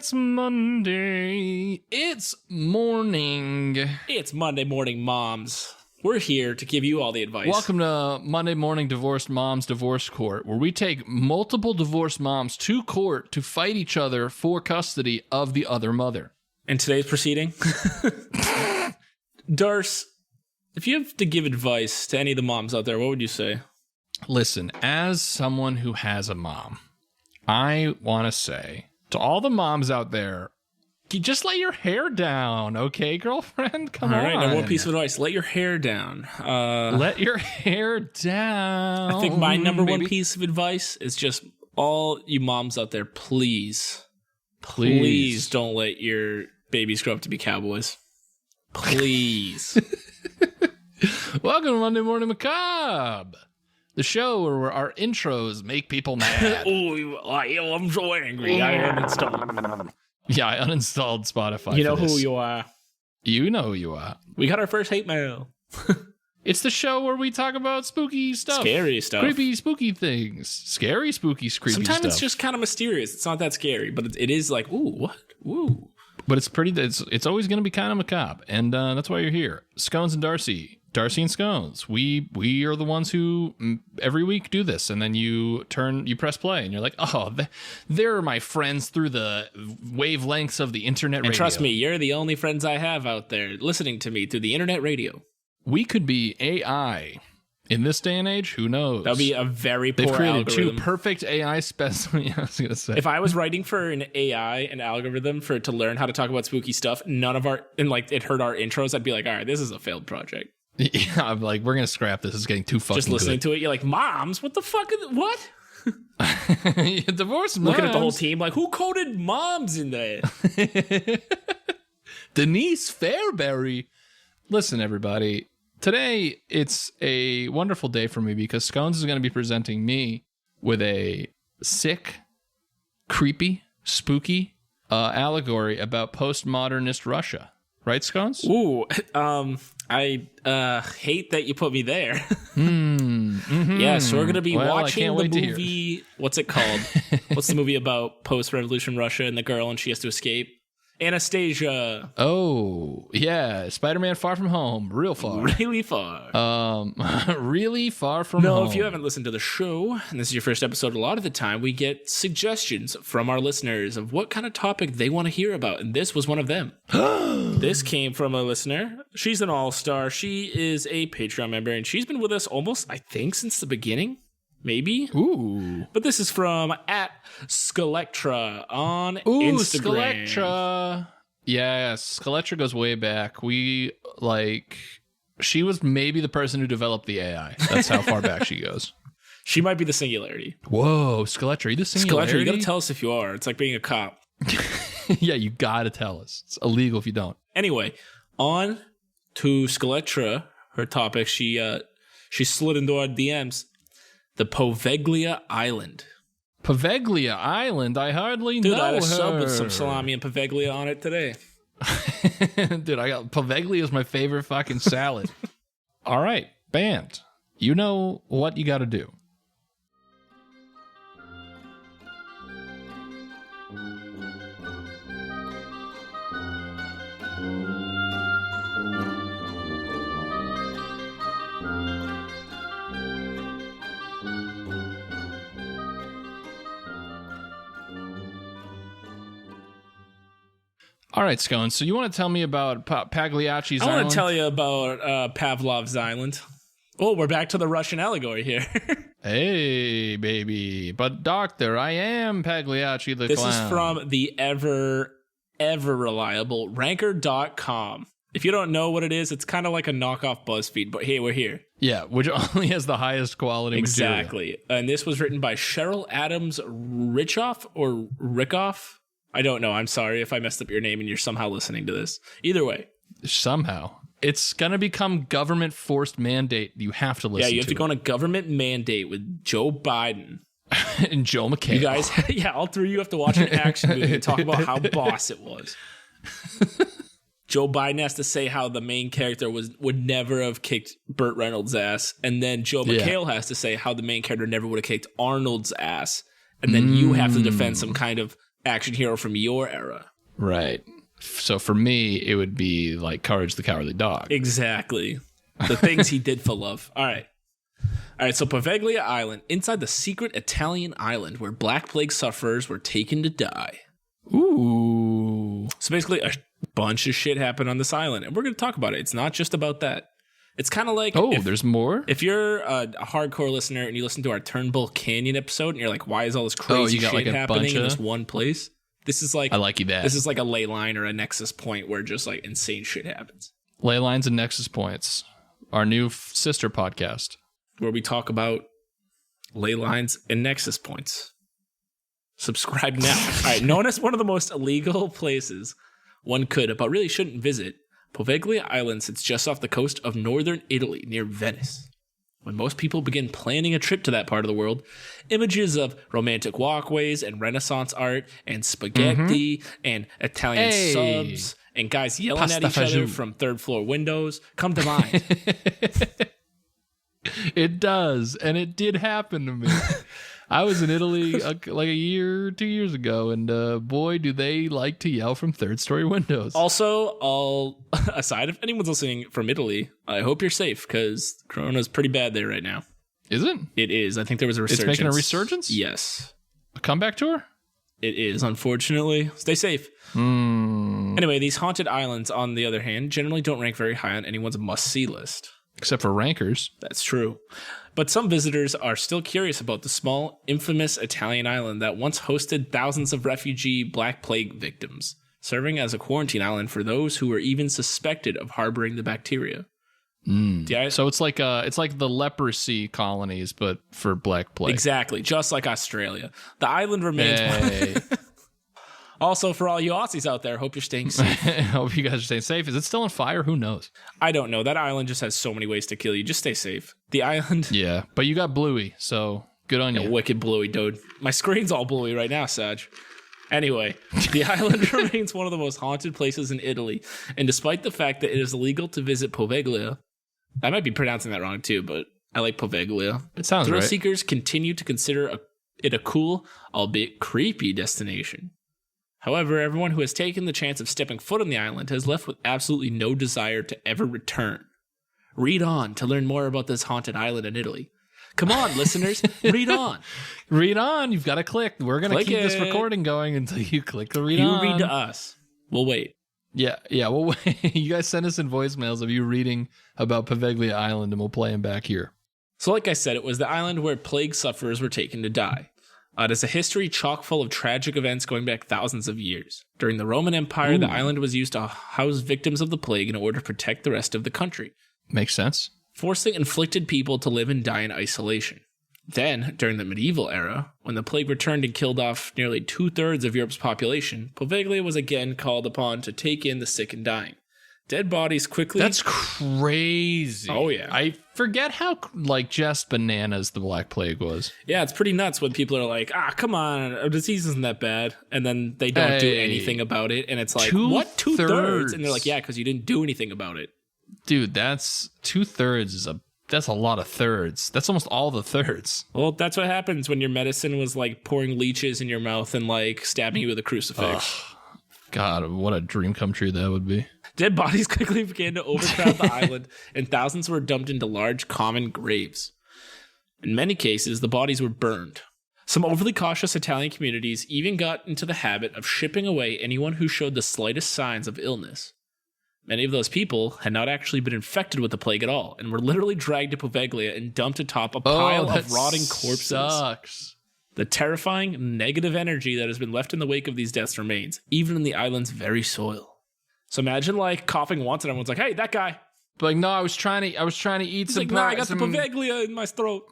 It's Monday. It's morning. It's Monday morning, moms. We're here to give you all the advice. Welcome to Monday Morning Divorced Moms Divorce Court, where we take multiple divorced moms to court to fight each other for custody of the other mother. In today's proceeding, Darce, if you have to give advice to any of the moms out there, what would you say? Listen, as someone who has a mom, I want to say to all the moms out there, just let your hair down, okay, girlfriend? Come on. All right, now one piece of advice. Let your hair down. Let your hair down. I think my number one piece of advice is just all you moms out there, please don't let your babies grow up to be cowboys. Please. Welcome to Monday Morning Macabre, the show where our intros make people mad. I'm so angry. I uninstalled. Yeah, I uninstalled Spotify. You know who you are. You know who you are. We got our first hate mail. It's the show where we talk about spooky stuff. Scary stuff. Creepy, spooky things. Scary, spooky, creepy Sometimes stuff. it's just kind of mysterious. It's not that scary, but it is like, ooh, what? Ooh. But it's pretty, it's always going to be kind of macabre. And that's why you're here. Scones and Darcy. Darcy and Scones. We are the ones who every week do this. And then you press play and you're like, oh, they're my friends through the wavelengths of the internet radio. And trust me, you're the only friends I have out there listening to me through the internet radio. We could be AI in this day and age. Who knows? That would be a very poor algorithm. They've created algorithm. two perfect AI specimens. I was going to say. If I was writing for an AI, an algorithm to learn how to talk about spooky stuff, it heard our intros, I'd be like, all right, this is a failed project. Yeah, I'm like, we're going to scrap this. It's getting too fucking Just listening good. to it, you're like, moms, what the fuck is what? Divorce moms. Looking at the whole team like, who coded moms in there? Denise Fairberry. Listen, everybody. Today, it's a wonderful day for me because Scones is going to be presenting me with a sick, creepy, spooky allegory about postmodernist Russia. Right, Scones? Ooh, I hate that you put me there. Mm-hmm. Yeah, so we're going to be watching the movie. What's it called? What's the movie about post-revolution Russia and the girl and she has to escape? Anastasia. Oh, yeah. Spider-Man Far From Home. Real far. Really far. Really far from home. No, if you haven't listened to the show, and this is your first episode, a lot of the time we get suggestions from our listeners of what kind of topic they want to hear about, and this was one of them. This came from a listener. She's an all-star. She is a Patreon member, and she's been with us almost, I think, since the beginning. Maybe. Ooh. But this is from @Skelectra on Instagram. Skelectra. Yeah, Skelectra goes way back. She was maybe the person who developed the AI. That's how far back she goes. She might be the singularity. Whoa, Skelectra, are you the singularity? Skelectra, you gotta tell us if you are. It's like being a cop. Yeah, you gotta tell us. It's illegal if you don't. Anyway, on to Skelectra, her topic. She slid into our DMs. The Poveglia Island. Poveglia Island? I hardly know her. Dude, I had a sub with some salami and Poveglia on it today. Dude, Poveglia is my favorite fucking salad. All right, band. You know what you got to do. All right, Scone, so you want to tell me about Pagliacci's Island? I want to tell you about Pavlov's Island. Oh, we're back to the Russian allegory here. Hey, baby. But, doctor, I am Pagliacci the This clown. is from the ever reliable Ranker.com. If you don't know what it is, it's kind of like a knockoff BuzzFeed, but hey, we're here. Yeah, which only has the highest quality Exactly. material. And this was written by Cheryl Adams Richoff or Rickoff. I don't know. I'm sorry if I messed up your name and you're somehow listening to this. Either way. Somehow. It's going to become government-forced mandate. You have to listen to it. Yeah, you have to go on a government mandate with Joe Biden. And Joe McHale. You guys, all three of you have to watch an action movie and talk about how boss it was. Joe Biden has to say how the main character would never have kicked Burt Reynolds' ass. And then Joe McHale has to say how the main character never would have kicked Arnold's ass. And then you have to defend some kind of action hero from your era. Right. So for me, it would be like Courage the Cowardly Dog. Exactly. The things he did for love. All right. So Poveglia Island, inside the secret Italian island where Black Plague sufferers were taken to die. Ooh. So basically, a bunch of shit happened on this island, and we're going to talk about it. It's not just about that. It's kind of like... there's more? If you're a hardcore listener and you listen to our Turnbull Canyon episode, and you're like, why is all this crazy shit happening in this one place? This is like... I like you that. This is like a ley line or a nexus point where just like insane shit happens. Ley lines and nexus points. Our new sister podcast. Where we talk about ley lines and nexus points. Subscribe now. All right, known as one of the most illegal places one could, but really shouldn't visit, Poveglia Island sits just off the coast of northern Italy near Venice. When most people begin planning a trip to that part of the world, images of romantic walkways and Renaissance art and spaghetti and Italian subs and guys yelling at each other from third floor windows come to mind. It does, and it did happen to me. I was in Italy like a year, 2 years ago, and boy, do they like to yell from third-story windows. Also, all aside, if anyone's listening from Italy, I hope you're safe, because Corona's pretty bad there right now. Is it? It is. I think there was a resurgence. It's making a resurgence? Yes. A comeback tour? It is, unfortunately. Stay safe. Anyway, these haunted islands, on the other hand, generally don't rank very high on anyone's must-see list. Except for rankers. That's true. But some visitors are still curious about the small, infamous Italian island that once hosted thousands of refugee Black Plague victims, serving as a quarantine island for those who were even suspected of harboring the bacteria. So it's like the leprosy colonies, but for Black Plague. Exactly, just like Australia. The island remains... Also, for all you Aussies out there, hope you're staying safe. Hope you guys are staying safe. Is it still on fire? Who knows? I don't know. That island just has so many ways to kill you. Just stay safe. The island... Yeah, but you got Bluey, so good on you. Wicked Bluey, dude. My screen's all bluey right now, Saj. Anyway, the island remains one of the most haunted places in Italy, and despite the fact that it is illegal to visit Poveglia, I might be pronouncing that wrong too, but I like Poveglia. It sounds Thrill right. seekers continue to consider it a cool, albeit creepy destination. However, everyone who has taken the chance of stepping foot on the island has left with absolutely no desire to ever return. Read on to learn more about this haunted island in Italy. Come on, listeners, read on. Read on. You've got to click. We're going to keep this recording going until you click the read on. You read to us. We'll wait. Yeah, we'll wait. You guys send us in voicemails of you reading about Poveglia Island, and we'll play them back here. So like I said, it was the island where plague sufferers were taken to die. It is a history chock full of tragic events going back thousands of years. During the Roman Empire, the island was used to house victims of the plague in order to protect the rest of the country. Makes sense. Forcing inflicted people to live and die in isolation. Then, during the medieval era, when the plague returned and killed off nearly 2/3 of Europe's population, Poveglia was again called upon to take in the sick and dying. Dead bodies quickly... That's crazy. Oh, yeah. I forget how, just bananas the Black Plague was. Yeah, it's pretty nuts when people are like, come on, a disease isn't that bad. And then they don't do anything about it. And it's like, what, 2/3? And they're like, yeah, because you didn't do anything about it. Dude, that's 2/3 that's a lot of thirds. That's almost all the thirds. Well, that's what happens when your medicine was like pouring leeches in your mouth and like stabbing you with a crucifix. God, what a dream come true that would be. Dead bodies quickly began to overcrowd the island, and thousands were dumped into large common graves. In many cases, the bodies were burned. Some overly cautious Italian communities even got into the habit of shipping away anyone who showed the slightest signs of illness. Many of those people had not actually been infected with the plague at all, and were literally dragged to Poveglia and dumped atop a pile of rotting corpses. Sucks. The terrifying negative energy that has been left in the wake of these deaths remains, even in the island's very soil. So imagine coughing once and everyone's like, "Hey, that guy." But no, I was trying to eat He's some. like, "Nah, I got the Poveglia in my throat."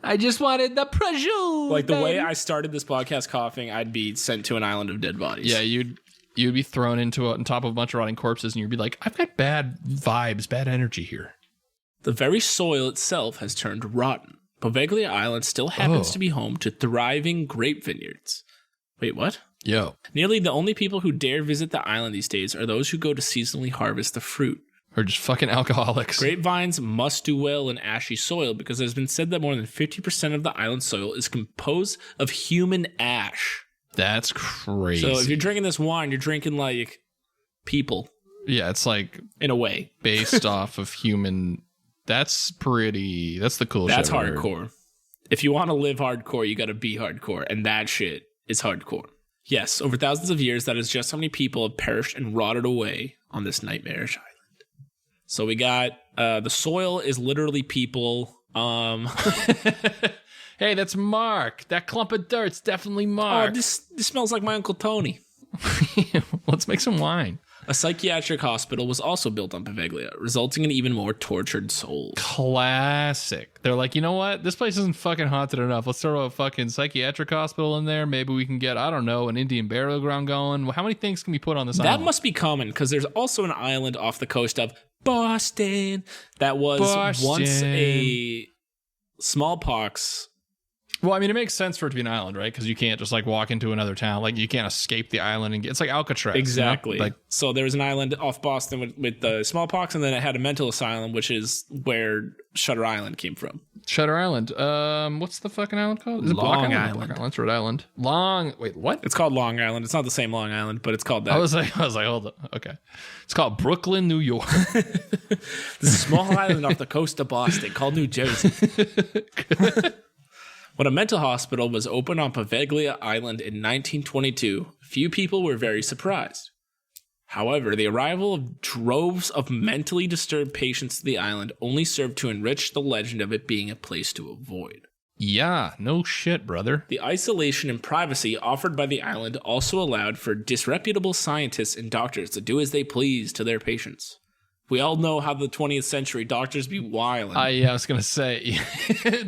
I just wanted the prosciutto. Like the way I started this podcast coughing, I'd be sent to an island of dead bodies. Yeah, you'd be thrown on top of a bunch of rotting corpses, and you'd be like, "I've got bad vibes, bad energy here." The very soil itself has turned rotten. Poveglia Island still happens to be home to thriving grape vineyards. Wait, what? Yo. Nearly the only people who dare visit the island these days are those who go to seasonally harvest the fruit. Or just fucking alcoholics. Grapevines must do well in ashy soil because there's been said that more than 50% of the island soil is composed of human ash. That's crazy. So if you're drinking this wine, you're drinking like people. Yeah, it's like in a way based off of human. That's the cool shit. That's hardcore. If you want to live hardcore, you got to be hardcore. And that shit is hardcore. Yes, over thousands of years, that is just how many people have perished and rotted away on this nightmarish island. So we got the soil is literally people. Hey, that's Mark. That clump of dirt's definitely Mark. Oh, this smells like my Uncle Tony. Let's make some wine. A psychiatric hospital was also built on Poveglia, resulting in even more tortured souls. Classic. They're like, you know what? This place isn't fucking haunted enough. Let's throw a fucking psychiatric hospital in there. Maybe we can get, I don't know, an Indian burial ground going. How many things can we put on this island? That must be common, because there's also an island off the coast of Boston that was once a smallpox. Well, I mean, it makes sense for it to be an island, right? Because you can't just like walk into another town. Like you can't escape the island and it's like Alcatraz. Exactly. You know? Like, so there was an island off Boston with the smallpox, and then it had a mental asylum, which is where Shutter Island came from. Shutter Island. What's the fucking island called? Is it Long Block Island? Block Island. It's Rhode Island. Wait, what? It's called Long Island. It's not the same Long Island, but it's called that. I was like, hold on. Okay. It's called Brooklyn, New York. This is a small island off the coast of Boston called New Jersey. When a mental hospital was opened on Poveglia Island in 1922, few people were very surprised. However, the arrival of droves of mentally disturbed patients to the island only served to enrich the legend of it being a place to avoid. Yeah, no shit, brother. The isolation and privacy offered by the island also allowed for disreputable scientists and doctors to do as they please to their patients. We all know how the 20th century doctors be wildin'. I was going to say,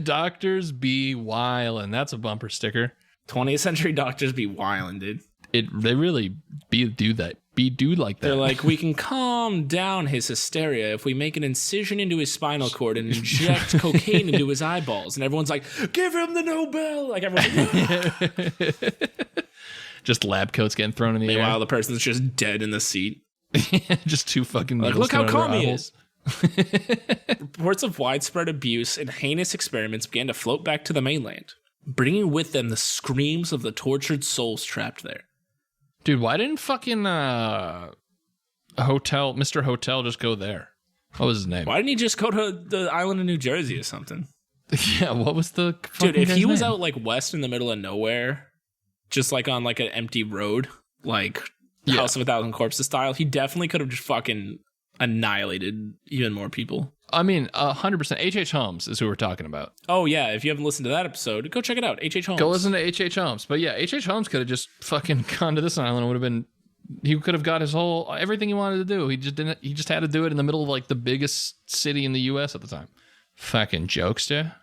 doctors be wildin'. That's a bumper sticker. 20th century doctors be wildin', dude. They really do like that. They're like, we can calm down his hysteria if we make an incision into his spinal cord and inject cocaine into his eyeballs. And everyone's like, give him the Nobel. Like everyone's like, just lab coats getting thrown in the air. Meanwhile, the person's just dead in the seat. Just two fucking like, look how calm he is. Reports of widespread abuse and heinous experiments began to float back to the mainland, bringing with them the screams of the tortured souls trapped there. Dude, why didn't fucking Mr. Hotel just go there? What was his name? Why didn't he just go to the island of New Jersey or something? Yeah, what was the dude? If he was name? out like west in the middle of nowhere, just like on like an empty road, like House of a Thousand Corpses style, he definitely could have just fucking annihilated even more people. I mean, 100%. H.H. Holmes is who we're talking about. Oh, yeah. If you haven't listened to that episode, go check it out. H.H. Holmes. Go listen to H.H. Holmes. But yeah, H.H. Holmes could have just fucking gone to this island and would have been... He could have got his whole... Everything he wanted to do. He just didn't... He just had to do it in the middle of like the biggest city in the U.S. at the time. Fucking jokester.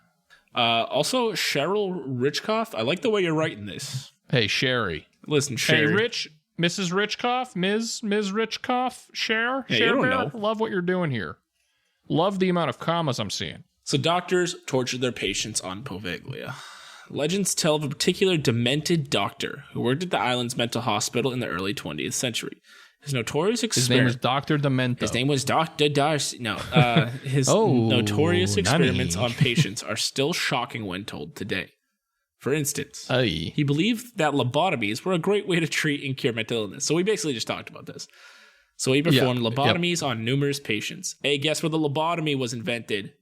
Also, Cheryl Richkoff. I like the way you're writing this. Hey, Sherry. Listen, Sherry. Hey, Rich... Mrs. Richkoff, Ms. Richkoff, Cher, hey, Cher you don't Bear. know. Love what you're doing here. Love the amount of commas I'm seeing. So doctors tortured their patients on Poveglia. Legends tell of a particular demented doctor who worked at the island's mental hospital in the early 20th century. His notorious His name was Dr. Demento. His name was Dr. Darcy. No, his notorious experiments on patients are still shocking when told today. For instance, he believed that lobotomies were a great way to treat and cure mental illness. So we basically just talked about this. So he performed lobotomies on numerous patients. Hey, guess where the lobotomy was invented?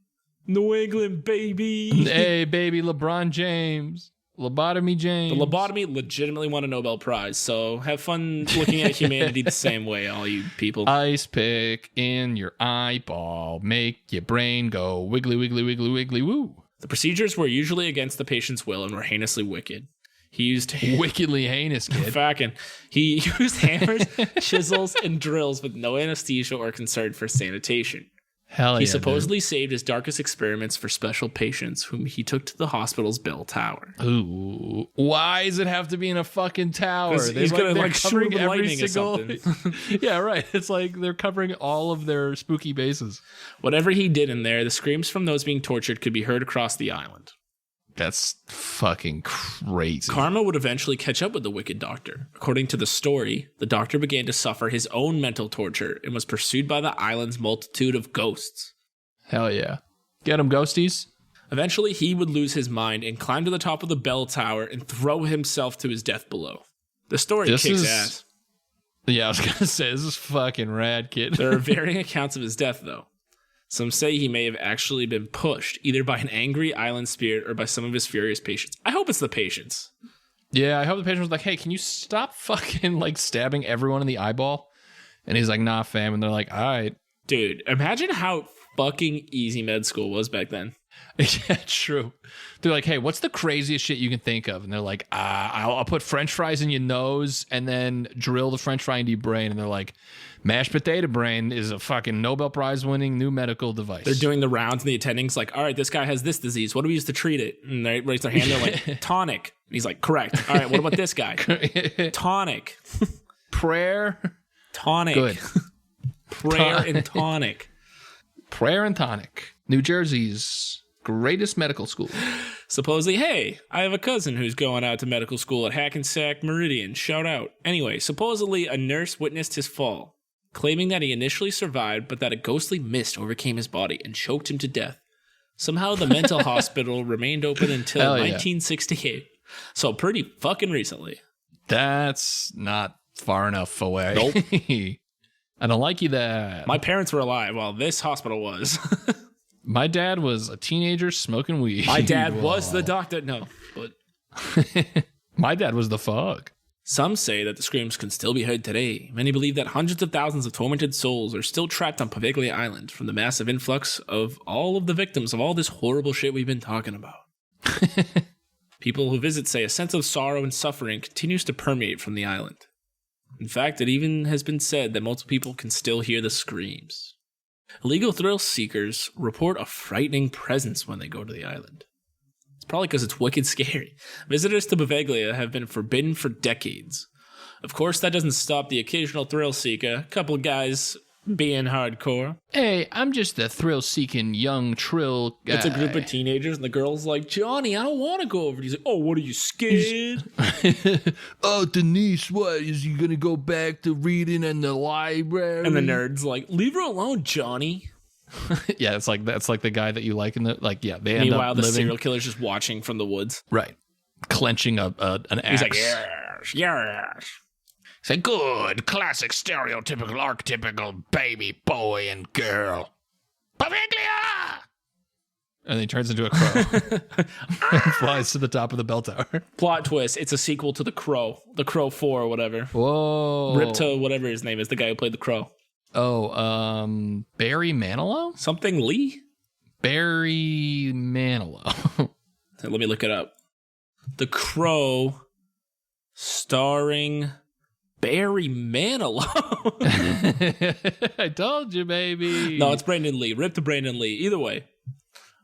New England, baby. Hey, baby, LeBron James. Lobotomy James. The lobotomy legitimately won a Nobel Prize. So have fun looking at humanity the same way, all you people. Ice pick in your eyeball. Make your brain go wiggly, wiggly, wiggly, wiggly, woo. The procedures were usually against the patient's will and were heinously wicked. He used wickedly heinous, kid. He used hammers, chisels, and drills with no anesthesia or concern for sanitation. Hell yeah, he supposedly saved his darkest experiments for special patients whom he took to the hospital's bell tower. Ooh, why does it have to be in a fucking tower? He's gonna like shoot with lightning or something. Yeah, right. It's like they're covering all of their spooky bases. Whatever he did in there, the screams from those being tortured could be heard across the island. That's fucking crazy. Karma would eventually catch up with the wicked doctor. According to the story, the doctor began to suffer his own mental torture and was pursued by the island's multitude of ghosts. Hell yeah. Get him, ghosties. Eventually, he would lose his mind and climb to the top of the bell tower and throw himself to his death below. The story kicks ass. Yeah, I was going to say, this is fucking rad, kid. There are varying accounts of his death, though. Some say he may have actually been pushed, either by an angry island spirit or by some of his furious patients. I hope it's the patients. Yeah, I hope the patient was like, hey, can you stop fucking, like, stabbing everyone in the eyeball? And he's like, nah, fam. And they're like, all right. Dude, imagine how fucking easy med school was back then. Yeah, true. They're like, hey, what's the craziest shit you can think of? And they're like, I'll put french fries in your nose and then drill the french fry into your brain. And they're like, mashed potato brain is a fucking Nobel Prize winning new medical device. They're doing the rounds and the attendings like, all right, this guy has this disease. What do we use to treat it? And they raise their hand. They're like, tonic. And he's like, correct. All right, what about this guy? Tonic. Prayer. Tonic. Good. Prayer and tonic. Prayer and tonic. New Jersey's greatest medical school. Supposedly, hey, I have a cousin who's going out to medical school at Hackensack Meridian. Shout out. Anyway, supposedly a nurse witnessed his fall, claiming that he initially survived, but that a ghostly mist overcame his body and choked him to death. Somehow the mental hospital remained open until 1968. So pretty fucking recently. That's not far enough away. Nope. I don't like you that. My parents were alive while this hospital was. My dad was a teenager smoking weed. My dad was the doctor. No, but my dad was the fog. Some say that the screams can still be heard today. Many believe that hundreds of thousands of tormented souls are still trapped on Poveglia Island from the massive influx of all of the victims of all this horrible shit we've been talking about. People who visit say a sense of sorrow and suffering continues to permeate from the island. In fact, it even has been said that multiple people can still hear the screams. Illegal thrill seekers report a frightening presence when they go to the island. It's probably because it's wicked scary. Visitors to Poveglia have been forbidden for decades. Of course, that doesn't stop the occasional thrill seeker, a couple guys being hardcore. Hey, I'm just a thrill-seeking young trill guy. It's a group of teenagers, and the girl's like, Johnny, I don't want to go over. He's like, oh, what are you, scared? Oh, Denise, what? Is you going to go back to reading in the library? And the nerd's like, leave her alone, Johnny. Yeah, that's like the guy that you like in the, like, yeah. They Meanwhile, end up the living, serial killer's just watching from the woods. right, clenching an axe. He's like, yes, yes. It's a good, classic, stereotypical, archetypical baby boy and girl. Poveglia! And he turns into a crow. And flies to the top of the bell tower. Plot twist, it's a sequel to The Crow. The Crow 4 or whatever. Whoa. Rip to whatever his name is, the guy who played the Crow. Oh, Barry Manilow? Something Lee? Barry Manilow. Let me look it up. The Crow starring Barry Manilow. I told you, baby. No, it's Brandon Lee. Rip to Brandon Lee. Either way.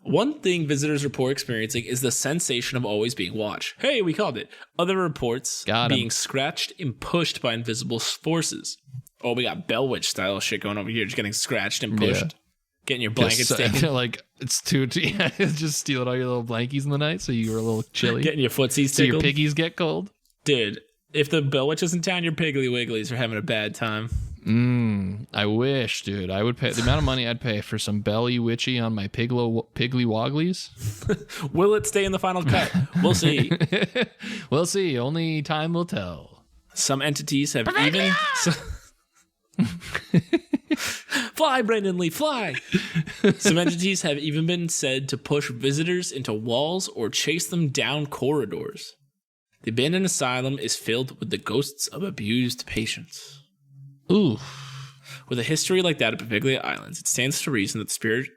One thing visitors report experiencing is the sensation of always being watched. Hey, we called it. Other reports being scratched and pushed by invisible forces. Oh, we got Bell Witch style shit going over here. Just getting scratched and pushed. Yeah. Getting your blankets taken. Like, it's too... just stealing all your little blankies in the night so you were a little chilly. Getting your footsies tickled. So your piggies get cold. Dude, if the Bell Witch is in town, your Piggly Wigglies are having a bad time. I wish, dude. I would pay the amount of money I'd pay for some belly witchy on my Piggly Wogglies. Will it stay in the final cut? We'll see. We'll see. Only time will tell. Some entities have even... Fly, Brandon Lee, fly! Some entities have even been said to push visitors into walls or chase them down corridors. The abandoned asylum is filled with the ghosts of abused patients. Ooh. With a history like that at Poveglia Islands, it stands to reason that the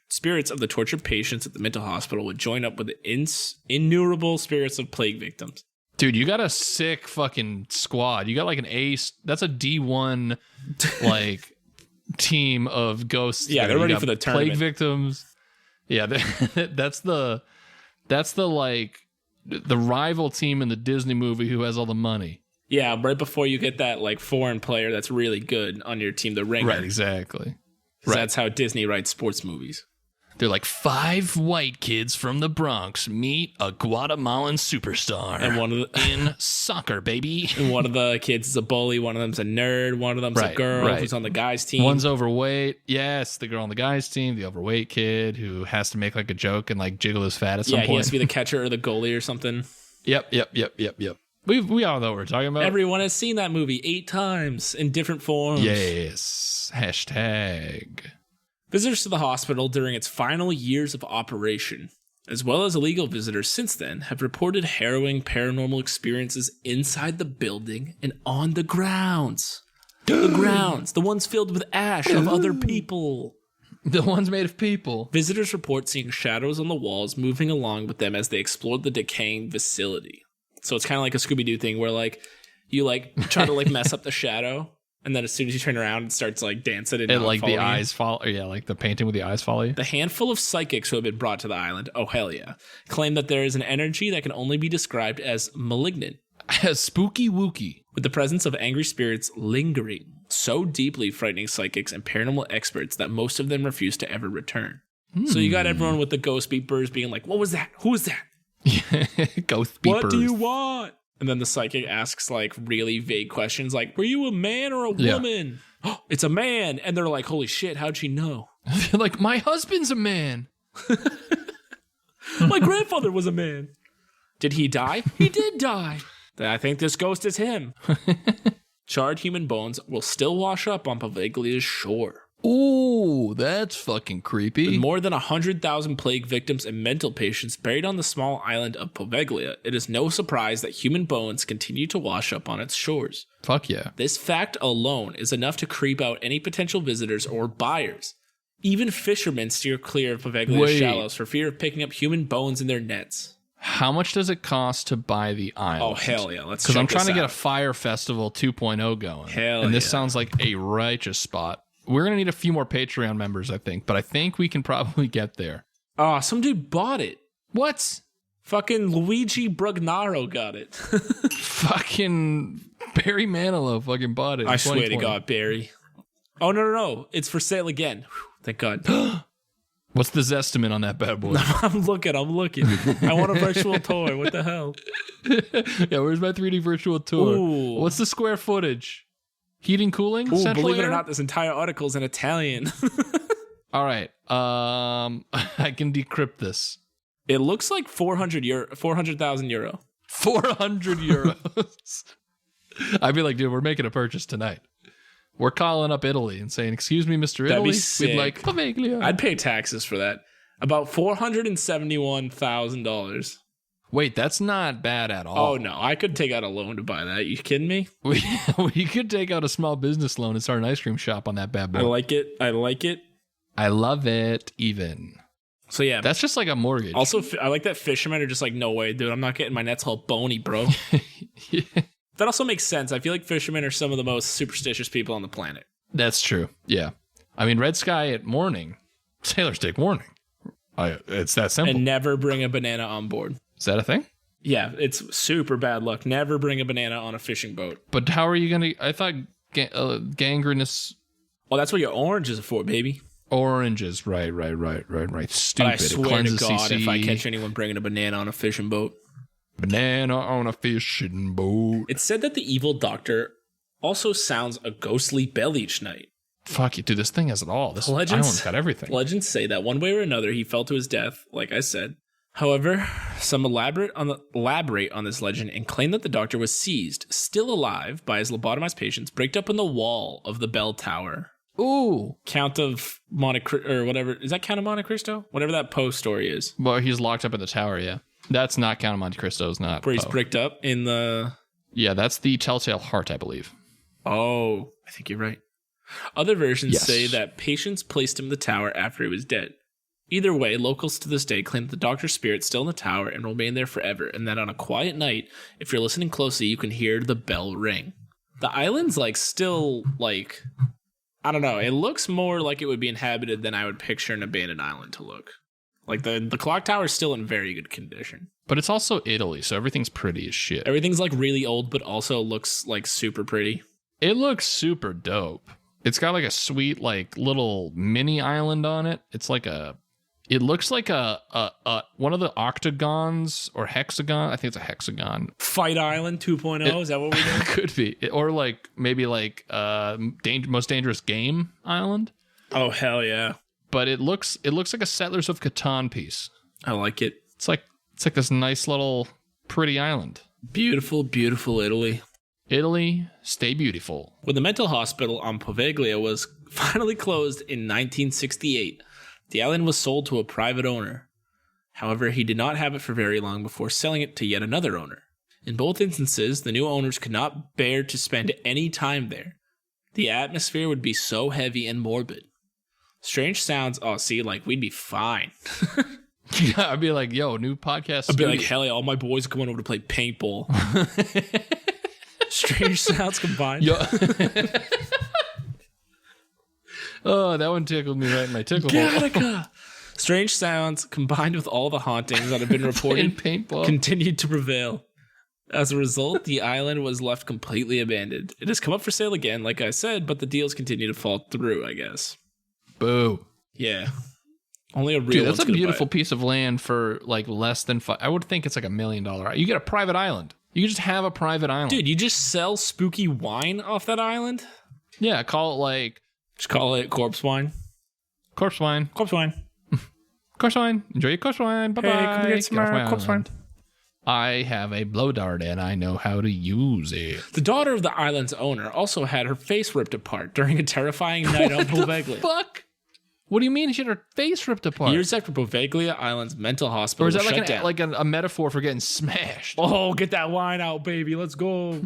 spirits of the tortured patients at the mental hospital would join up with the innumerable spirits of plague victims. Dude, you got a sick fucking squad. You got like an ace. That's a D1 like team of ghosts. Yeah, they're ready for the tournament. Plague victims. Yeah, that's the like the rival team in the Disney movie who has all the money. Yeah, right before you get that like foreign player that's really good on your team, the ringer. Right, exactly. Right. That's how Disney writes sports movies. They're like 5 white kids from the Bronx meet a Guatemalan superstar. And one of the in soccer, baby. And one of the kids is a bully. One of them's a nerd. One of them's a girl who's on the guys' team. One's overweight. Yes, the girl on the guys' team, the overweight kid who has to make like a joke and like jiggle his fat at some point. Yeah, he has to be the catcher or the goalie or something. Yep. We all know what we're talking about. Everyone has seen that movie 8 times in different forms. Yes. Hashtag. Visitors to the hospital during its final years of operation, as well as illegal visitors since then, have reported harrowing paranormal experiences inside the building and on the grounds. The grounds, the ones filled with ash of other people. The ones made of people. Visitors report seeing shadows on the walls moving along with them as they explored the decaying facility. So it's kind of like a Scooby-Doo thing where like you like try to like mess up the shadow. And then as soon as you turn around, it starts like dancing and like the eyes follow. Yeah, like the painting with the eyes follow you. The handful of psychics who have been brought to the island, oh hell yeah, claim that there is an energy that can only be described as malignant. Spooky wookie. With the presence of angry spirits lingering, so deeply frightening psychics and paranormal experts that most of them refuse to ever return. So you got everyone with the ghost beepers being like, what was that? Who was that? Ghost beepers. What do you want? And then the psychic asks like really vague questions like, were you a man or a woman? Oh, it's a man. And they're like, holy shit, how'd she know? Like, my husband's a man. My grandfather was a man. Did he die? He did die. I think this ghost is him. Charred human bones will still wash up on Poveglia's shore. Ooh, that's fucking creepy. With more than 100,000 plague victims and mental patients buried on the small island of Poveglia, it is no surprise that human bones continue to wash up on its shores. Fuck yeah. This fact alone is enough to creep out any potential visitors or buyers. Even fishermen steer clear of Poveglia's shallows for fear of picking up human bones in their nets. How much does it cost to buy the island? Oh, hell yeah. Let's check Because I'm trying to this get out. a Fire Festival 2.0 going. Hell and this yeah. sounds like a righteous spot. We're going to need a few more Patreon members, I think. But I think we can probably get there. Oh, some dude bought it. What? Fucking Luigi Brugnaro got it. Fucking Barry Manilow fucking bought it. I swear to God, Barry. Oh, no. It's for sale again. Whew, thank God. What's the Zestimate on that bad boy? I'm looking. I want a virtual tour. What the hell? Yeah, where's my 3D virtual tour? Ooh. What's the square footage? Heating, cooling? Ooh, Central believe it air? or not, this entire article is in Italian. All right. I can decrypt this. It looks like 400,000 euro. 400 euros. I'd be like, dude, we're making a purchase tonight. We're calling up Italy and saying, excuse me, Mr. That'd be Italy. sick. We'd like Poveglia. I'd pay taxes for that. About $471,000. Wait, that's not bad at all. Oh, no. I could take out a loan to buy that. You kidding me? We could take out a small business loan and start an ice cream shop on that bad boy. I like it. I love it even. So, yeah. That's just like a mortgage. Also, I like that fishermen are just like, no way, dude. I'm not getting my nets all bony, bro. Yeah. That also makes sense. I feel like fishermen are some of the most superstitious people on the planet. That's true. Yeah. I mean, red sky at morning, sailors take warning. It's that simple. And never bring a banana on board. Is that a thing? Yeah, it's super bad luck. Never bring a banana on a fishing boat. But how are you going to... I thought gangrenous... Well, that's what your oranges are for, baby. Oranges. Right. Stupid. But I swear to God, if I catch anyone bringing a banana on a fishing boat. Banana on a fishing boat. It's said that the evil doctor also sounds a ghostly bell each night. Fuck you, dude. This thing has it all. This island's got everything. Legends say that one way or another he fell to his death, like I said. However, some elaborate on this legend and claim that the doctor was seized, still alive, by his lobotomized patients, bricked up in the wall of the bell tower. Ooh. Count of Monte Cristo, or whatever. Is that Count of Monte Cristo? Whatever that Poe story is. Well, he's locked up in the tower, yeah. That's not Count of Monte Cristo. It's not. Where he's Poe. bricked up in the... Yeah, that's the Telltale Heart, I believe. Oh, I think you're right. Other versions say that patients placed him in the tower after he was dead. Either way, locals to this day claim that the doctor's spirit's still in the tower and will remain there forever, and that on a quiet night, if you're listening closely, you can hear the bell ring. The island's still I don't know, it looks more like it would be inhabited than I would picture an abandoned island to look. The clock tower is still in very good condition. But it's also Italy, so everything's pretty as shit. Everything's really old, but also looks super pretty. It looks super dope. It's got a sweet little mini island on it. It's like a It looks like a one of the octagons or hexagon. I think it's a hexagon. Fight Island 2.0. Is that what we're doing? Could be, or like maybe like most dangerous game island. Oh hell yeah! But it looks like a Settlers of Catan piece. I like it. It's like this nice little pretty island. Beautiful, beautiful Italy. Italy, stay beautiful. When the mental hospital on Poveglia was finally closed in 1968, the island was sold to a private owner. However, he did not have it for very long before selling it to yet another owner. In both instances, the new owners could not bear to spend any time there. The atmosphere would be so heavy and morbid. Strange sounds, we'd be fine. Yeah, I'd be like, yo, new podcast. I'd be like, hell yeah, all my boys are coming over to play paintball. Strange sounds combined. Yo. Oh, that one tickled me right in my tickle hole. Strange sounds combined with all the hauntings that have been reported continued to prevail. As a result, the island was left completely abandoned. It has come up for sale again, like I said, but the deals continue to fall through, I guess. Boo. Yeah. Only a real that's a beautiful piece of land for like less than I would think it's like $1 million. You get a private island. You can just have a private island. Dude, you just sell spooky wine off that island? Yeah, call it like... Just call it corpse wine. Corpse wine. Corpse wine. Corpse wine. Enjoy your corpse wine. Bye-bye. Hey, come get some corpse wine. I have a blow dart and I know how to use it. The daughter of the island's owner also had her face ripped apart during a terrifying night on Poveglia. What the fuck? What do you mean she had her face ripped apart? Years after Poveglia Island's mental hospital was shut that down. like a metaphor for getting smashed? Oh, get that wine out, baby. Let's go.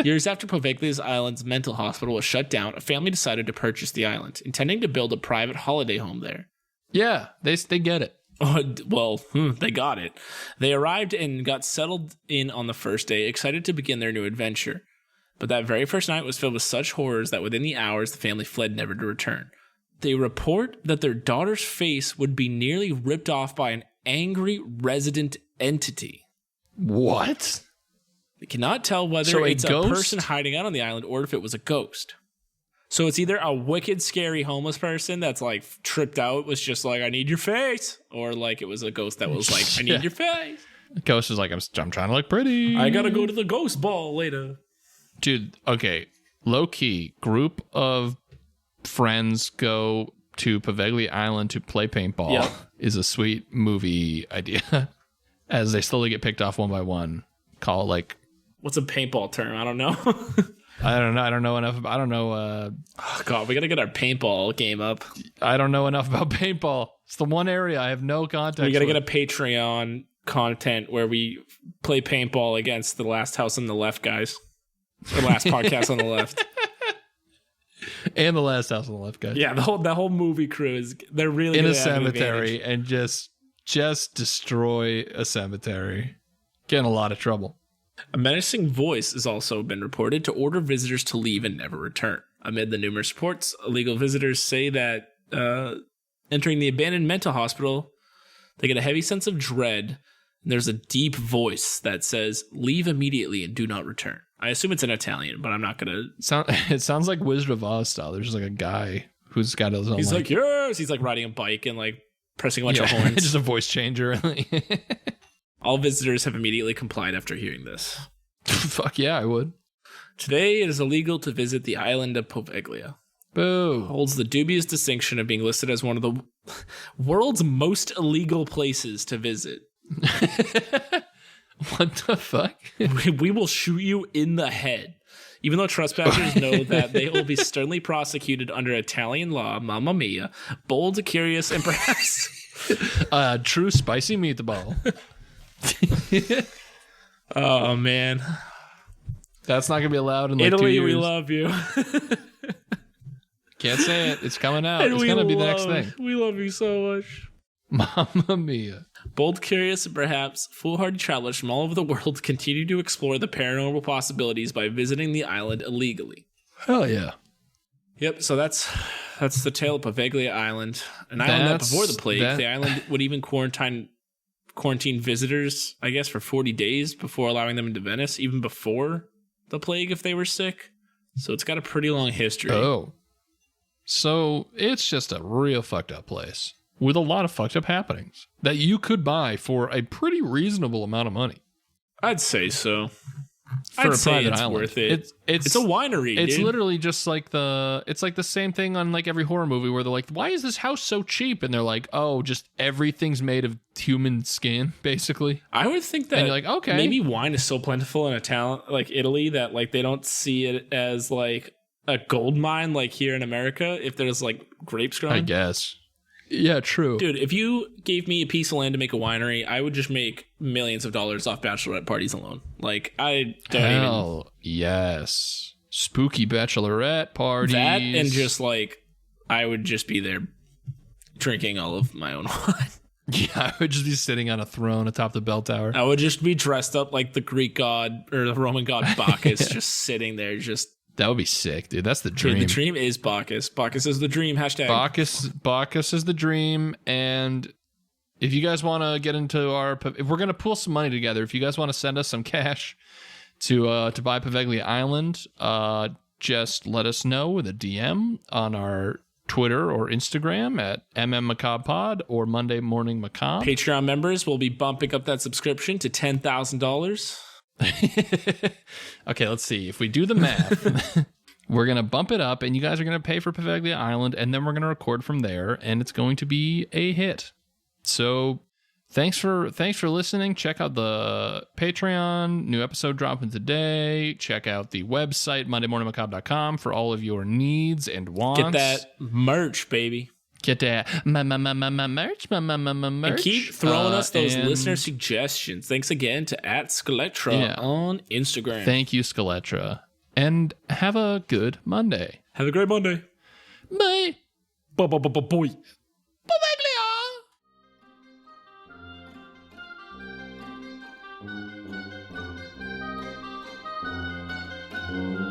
Years after Poveglia Island's mental hospital was shut down, a family decided to purchase the island, intending to build a private holiday home there. Yeah, they get it. Well, they got it. They arrived and got settled in on the first day, excited to begin their new adventure. But that very first night was filled with such horrors that within the hours, the family fled never to return. They report that their daughter's face would be nearly ripped off by an angry resident entity. What? They cannot tell whether it's a person hiding out on the island or if it was a ghost. So it's either a wicked, scary homeless person that's like tripped out, was just like, I need your face. Or like it was a ghost that was like, I need your face. The ghost is like, I'm trying to look pretty. I gotta go to the ghost ball later. Dude, okay. Low key, group of friends go to Poveglia Island to play paintball is a sweet movie idea. As they slowly get picked off one by one. Call it like... What's a paintball term? I don't know. I don't know. I don't know enough. I don't know. Oh, God, we got to get our paintball game up. I don't know enough about paintball. It's the one area I have no context. We got to get a Patreon content where we play paintball against the Last House on the Left guys. The last podcast on the left. And the Last House on the Left guys. Yeah, the whole movie crew they're really in a cemetery and just destroy a cemetery. Get in a lot of trouble. A menacing voice has also been reported to order visitors to leave and never return. Amid the numerous reports, illegal visitors say that entering the abandoned mental hospital, they get a heavy sense of dread. And there's a deep voice that says, leave immediately and do not return. I assume it's in Italian, but I'm not going to... It sounds like Wizard of Oz style. There's just like a guy who's got his own... He's like, yes! He's like riding a bike and like pressing a bunch of horns. Just a voice changer. All visitors have immediately complied after hearing this. Fuck yeah, I would. Today, it is illegal to visit the island of Poveglia. Boo. Holds the dubious distinction of being listed as one of the world's most illegal places to visit. What the fuck? We will shoot you in the head. Even though trespassers know that they will be sternly prosecuted under Italian law, mamma mia, bold, curious, and perhaps... true spicy meatball. Oh, man. That's not going to be allowed in like Italy, 2 years. we love you. Can't say it. It's coming out. It's going to be the next thing. We love you so much. Mamma mia. Bold, curious, and perhaps foolhardy travelers from all over the world continue to explore the paranormal possibilities by visiting the island illegally. Hell yeah. Yep, so that's the tale of Poveglia Island. An island that before the plague, the island would even quarantine visitors, I guess, for 40 days before allowing them into Venice, even before the plague if they were sick. So it's got a pretty long history. Oh. So it's just a real fucked up place. with a lot of fucked up happenings that you could buy for a pretty reasonable amount of money. I'd say so. For I'd a say private it's island. worth it. It's a winery. It's dude. literally just like it's like the same thing on like every horror movie where they're like, why is this house so cheap? And they're like, oh, just everything's made of human skin, basically. I would think that And you're like, okay. maybe wine is so plentiful in a town like Italy that like they don't see it as like a gold mine like here in America if there's like grapes growing. I guess. Yeah, true. Dude, if you gave me a piece of land to make a winery, I would just make millions of dollars off bachelorette parties alone. Like, I don't Hell, yes. Spooky bachelorette parties. That and just like, I would just be there drinking all of my own wine. Yeah, I would just be sitting on a throne atop the bell tower. I would just be dressed up like the Greek god or the Roman god Bacchus, just sitting there, just. That would be sick, dude. That's the dream. Dude, the dream is Bacchus. Bacchus is the dream. Hashtag. Bacchus is the dream. And if you guys want to get into if we're going to pool some money together, if you guys want to send us some cash to buy Poveglia Island, just let us know with a DM on our Twitter or Instagram at MMMacabrePod or Monday Morning Macabre. Patreon members will be bumping up that subscription to $10,000. Okay, let's see. If we do the math, we're going to bump it up and you guys are going to pay for Poveglia Island and then we're going to record from there and it's going to be a hit. So thanks for listening. Check out the Patreon. New episode dropping today. Check out the website, mondaymorningmacabre.com for all of your needs and wants. Get that merch, baby. Get that merch. And keep throwing us those listener suggestions. Thanks again to @Skeletra on Instagram. Thank you, Skeletra. And have a good Monday. Have a great Monday. Bye. Boy. Poveglia!